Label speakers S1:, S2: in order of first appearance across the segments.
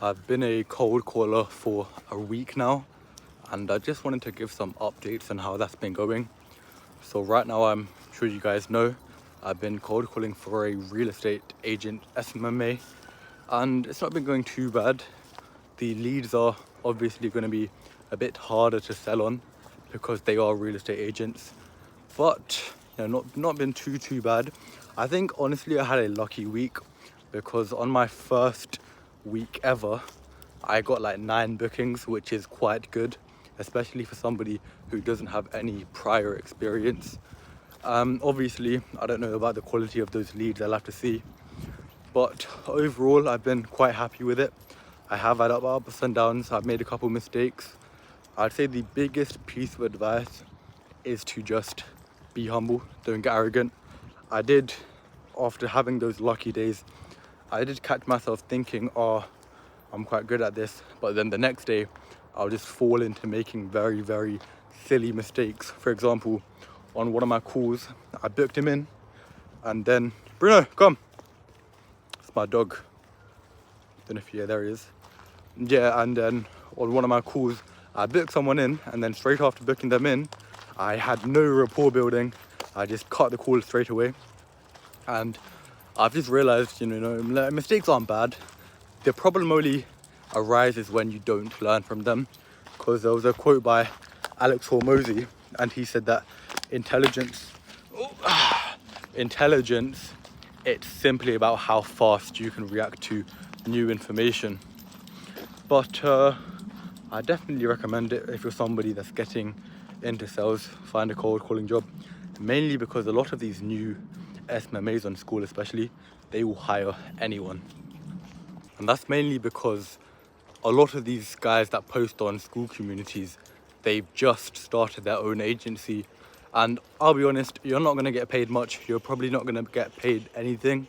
S1: I've been a cold caller for a week now, and I just wanted to give some updates on how that's been going. So right now, I'm sure you guys know, I've been cold calling for a real estate agent SMMA, and it's not been going too bad. The leads are obviously going to be a bit harder to sell on because they are real estate agents, but not been too bad. I think honestly I had a lucky week because on my first week ever I got like 9 bookings, which is quite good, especially for somebody who doesn't have any prior experience. Obviously I don't know about the quality of those leads, I'll have to see, but overall I've been quite happy with it. I have had ups and downs, I've made a couple mistakes. I'd say the biggest piece of advice is to just be humble, don't get arrogant. I did, after having those lucky days, I did catch myself thinking, oh, I'm quite good at this, but then the next day I'll just fall into making very silly mistakes. For example, on one of my calls I booked him in, and then Bruno, come, it's my dog, don't know if there he is. Yeah, and then on one of my calls I booked someone in, and then straight after booking them in I had no rapport building. I just cut the call straight away, and I've just realized, mistakes aren't bad. The problem only arises when you don't learn from them, because there was a quote by Alex Hormozy, and he said that intelligence, it's simply about how fast you can react to new information. But I definitely recommend it if you're somebody that's getting into sales, find a cold calling job, mainly because a lot of these new SMMAs on school especially, they will hire anyone. And that's mainly because a lot of these guys that post on school communities, they've just started their own agency. And I'll be honest, you're not going to get paid much. You're probably not going to get paid anything.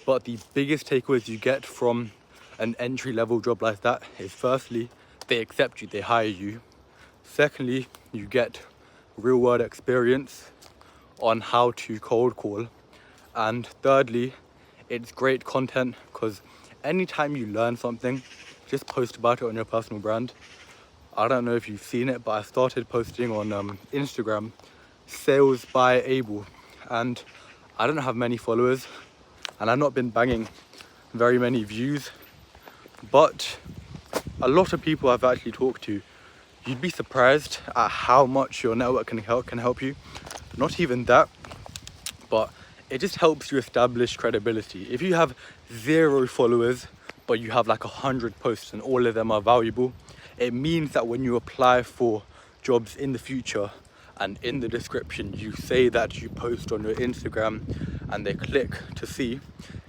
S1: But the biggest takeaways you get from an entry-level job like that is, firstly, they accept you, they hire you. Secondly, you get real-world experience on how to cold call. And thirdly, it's great content, because anytime you learn something, just post about it on your personal brand. I don't know if you've seen it, but I started posting on Instagram, Sales by Abel, and I don't have many followers, and I've not been banging very many views, but a lot of people I've actually talked to, you'd be surprised at how much your network can help you. Not even that, but it just helps you establish credibility. If you have 0 followers, but you have like 100 posts and all of them are valuable, it means that when you apply for jobs in the future and in the description you say that you post on your Instagram and they click to see,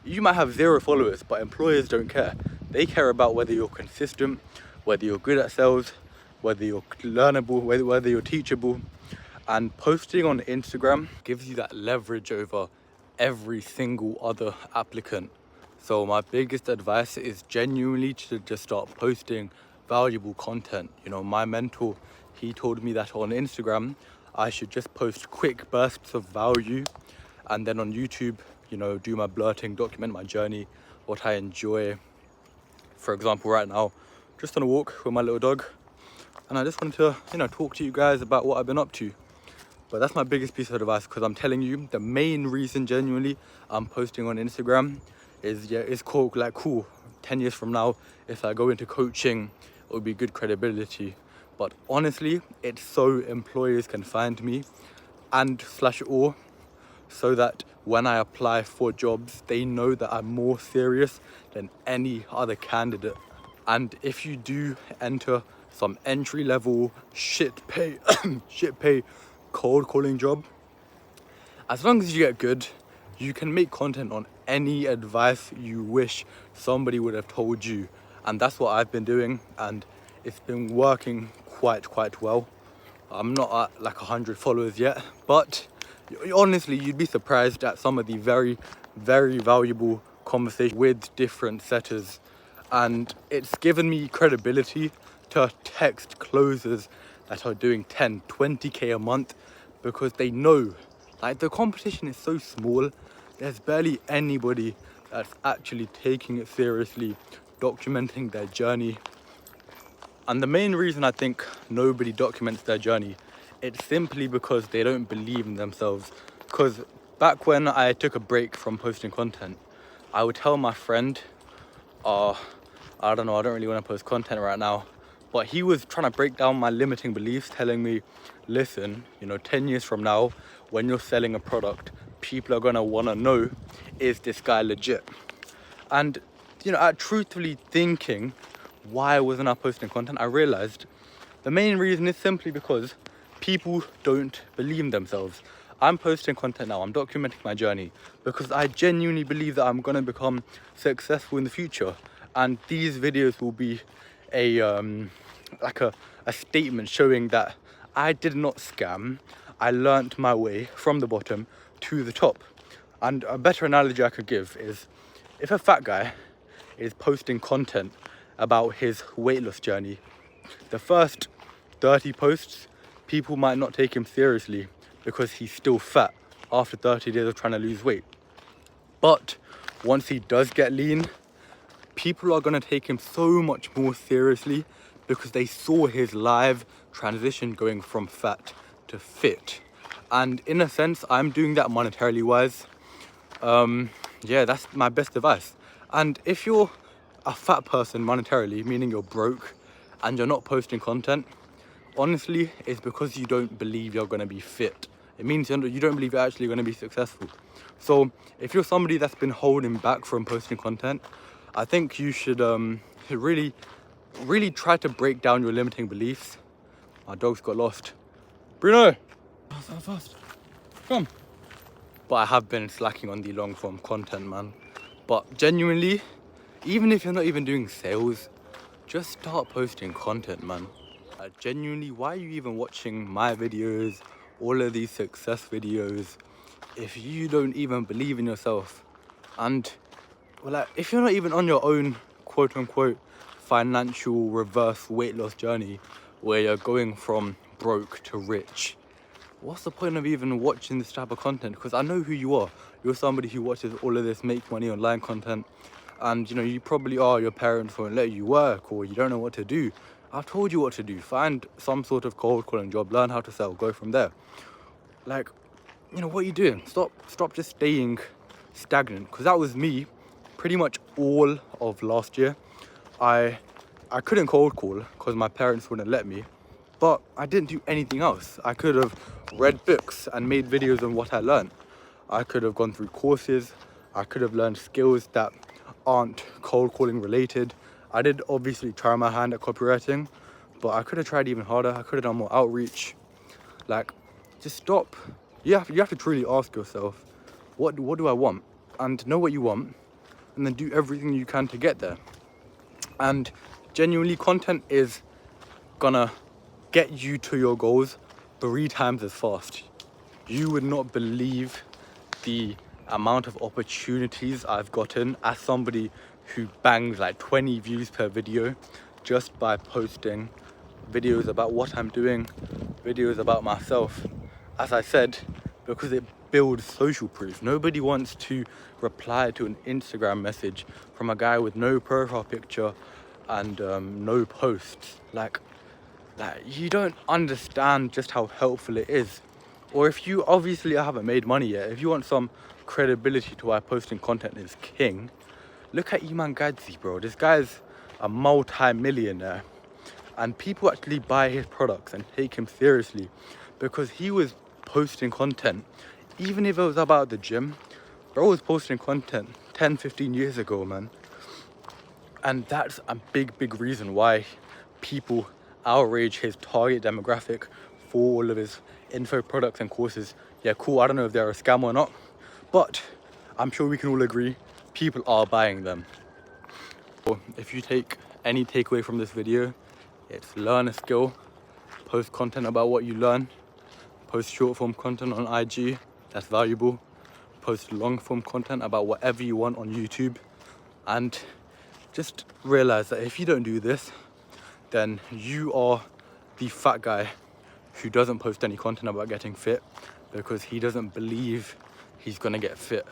S1: you might have 0 followers, but employers don't care. They care about whether you're consistent, whether you're good at sales, whether you're learnable, whether you're teachable. And posting on Instagram gives you that leverage over every single other applicant. So my biggest advice is genuinely to just start posting valuable content. My mentor, he told me that on Instagram I should just post quick bursts of value, and then on YouTube, do my blurting, document my journey, what I enjoy. For example, right now, just on a walk with my little dog, and I just wanted to, talk to you guys about what I've been up to. But that's my biggest piece of advice, because I'm telling you, the main reason genuinely I'm posting on Instagram is, it's cool. 10 years from now, if I go into coaching, it would be good credibility. But honestly, it's so employers can find me and /or, so that when I apply for jobs, they know that I'm more serious than any other candidate. And if you do enter some entry-level shit pay cold calling job, as long as you get good, you can make content on any advice you wish somebody would have told you. And that's what I've been doing, and it's been working quite well. I'm not at like 100 followers yet, but honestly, you'd be surprised at some of the very valuable conversations with different setters. And it's given me credibility to text closers that are doing 10, 20k a month, because they know, like, the competition is so small, there's barely anybody that's actually taking it seriously, documenting their journey. And the main reason I think nobody documents their journey, it's simply because they don't believe in themselves. Because back when I took a break from posting content, I would tell my friend, I don't know, I don't really want to post content right now. But he was trying to break down my limiting beliefs, telling me, listen, 10 years from now, when you're selling a product, people are going to want to know, is this guy legit? And, I truthfully thinking, why wasn't I posting content? I realized the main reason is simply because people don't believe in themselves. I'm posting content now, I'm documenting my journey because I genuinely believe that I'm gonna become successful in the future. And these videos will be a statement showing that I did not scam. I learnt my way from the bottom to the top. And a better analogy I could give is if a fat guy is posting content about his weight loss journey, the first 30 posts, people might not take him seriously because he's still fat after 30 days of trying to lose weight. But once he does get lean, people are going to take him so much more seriously because they saw his live transition going from fat to fit. And in a sense, I'm doing that monetarily wise. Yeah, that's my best advice. And if you're a fat person monetarily, meaning you're broke and you're not posting content, honestly, it's because you don't believe you're going to be fit. It means you don't believe you're actually going to be successful. So if you're somebody that's been holding back from posting content, I think you should really try to break down your limiting beliefs. My dog's got lost. Bruno! Fast. Come. But I have been slacking on the long form content, man. But genuinely, even if you're not even doing sales, just start posting content, man. Genuinely, why are you even watching my videos, all of these success videos, if you don't even believe in yourself? And if you're not even on your own quote unquote financial reverse weight loss journey where you're going from broke to rich, what's the point of even watching this type of content? Because I know who you are. You're somebody who watches all of this make money online content, and you probably are, your parents won't let you work, or you don't know what to do. I've told you what to do. Find some sort of cold calling job, learn how to sell, go from there. What are you doing? Stop just staying stagnant, because that was me pretty much all of last year. I couldn't cold call because my parents wouldn't let me, but I didn't do anything else. I could have read books and made videos on what I learned. I could have gone through courses. I could have learned skills that aren't cold calling related. I did obviously try my hand at copywriting, but I could have tried even harder. I could have done more outreach. Just stop. You have to truly ask yourself, what do I want? And know what you want, and then do everything you can to get there. And genuinely, content is gonna get you to your goals 3 times as fast. You would not believe the amount of opportunities I've gotten as somebody who bangs 20 views per video just by posting videos about what I'm doing, videos about myself. As I said, because it builds social proof. Nobody wants to reply to an Instagram message from a guy with no profile picture and no posts. You don't understand just how helpful it is. Or if you, obviously I haven't made money yet, if you want some credibility to why posting content is king, look at Iman Gadzhi, bro. This guy's a multi-millionaire, and people actually buy his products and take him seriously because he was posting content. Even if it was about the gym, bro was posting content 10-15 years ago, man. And that's a big reason why people outrage his target demographic for all of his info products and courses. Yeah, cool, I don't know if they're a scam or not, but I'm sure we can all agree people are buying them. So if you take any takeaway from this video, it's learn a skill, post content about what you learn, post short form content on IG, that's valuable, post long form content about whatever you want on YouTube, and just realize that if you don't do this, then you are the fat guy who doesn't post any content about getting fit because he doesn't believe he's gonna get fit.